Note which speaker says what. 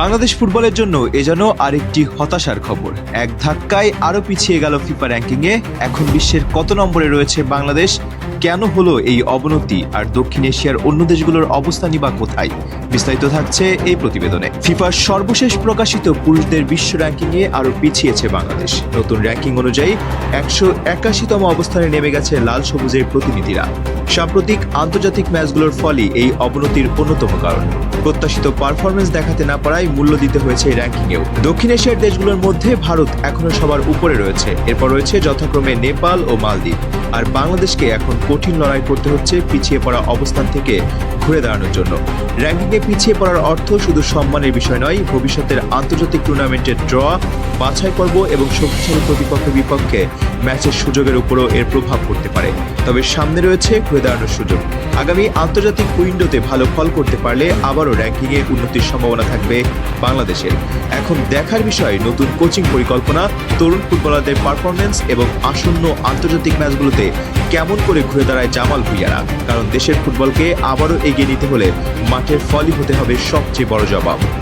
Speaker 1: বাংলাদেশ ফুটবলের জন্য এ যেন আরেকটি হতাশার খবর। এক ধাক্কায় আরও পিছিয়ে গেল ফিফা র্যাঙ্কিংয়ে। এখন বিশ্বের কত নম্বরে রয়েছে বাংলাদেশ, কেন হলো এই অবনতি, আর দক্ষিণ এশিয়ার অন্য দেশগুলোর অবস্থানই বা কোথায়? বিস্তারিত থাকছে এই প্রতিবেদনে। ফিফার সর্বশেষ প্রকাশিত পুরুষদের বিশ্ব র্যাঙ্কিংয়ে আরও পিছিয়েছে বাংলাদেশ। নতুন র্যাঙ্কিং অনুযায়ী 181তম অবস্থানে নেমে গেছে লাল সবুজের প্রতিনিধিরা। সাম্প্রতিক আন্তর্জাতিক ম্যাচগুলোর ফলই এই অবনতির অন্যতম কারণ। প্রত্যাশিত পারফরমেন্স দেখাতে না পারায় মূল্য দিতে হয়েছে এই র্যাঙ্কিংয়েও। দক্ষিণ এশিয়ার দেশগুলোর মধ্যে ভারত এখনো সবার উপরে রয়েছে, এরপর রয়েছে যথাক্রমে নেপাল ও মালদ্বীপ। আর বাংলাদেশকে এখন কঠিন লড়াই করতে হচ্ছে পিছিয়ে পড়া অবস্থান থেকে ঘুরে দাঁড়ানোর জন্য। র্যাঙ্কিংয়ে পিছিয়ে পড়ার অর্থ শুধু সম্মানের বিষয় নয়, ভবিষ্যতের আন্তর্জাতিক টুর্নামেন্টের ড্র, বাছাই পর্ব এবং শক্তিশালী প্রতিপক্ষের বিপক্ষে ম্যাচের সুযোগের উপরও এর প্রভাব পড়তে পারে। তবে সামনে রয়েছে ঘুরে দাঁড়ানোর সুযোগ। আগামী আন্তর্জাতিক উইন্ডোতে ভালো ফল করতে পারলে আবারও র্যাঙ্কিংয়ে উন্নতির সম্ভাবনা থাকবে বাংলাদেশের। এখন দেখার বিষয় নতুন কোচিং পরিকল্পনা, তরুণ ফুটবলারদের পারফরমেন্স এবং আসন্ন আন্তর্জাতিক ম্যাচগুলোতে কেমন করে ঘুরে দাঁড়ায় জামাল ভুঁইয়ারা। কারণ দেশের ফুটবলকে আবারও এগিয়ে নিতে হলে মাঠের ফলই হতে হবে সবচেয়ে বড় জবাব।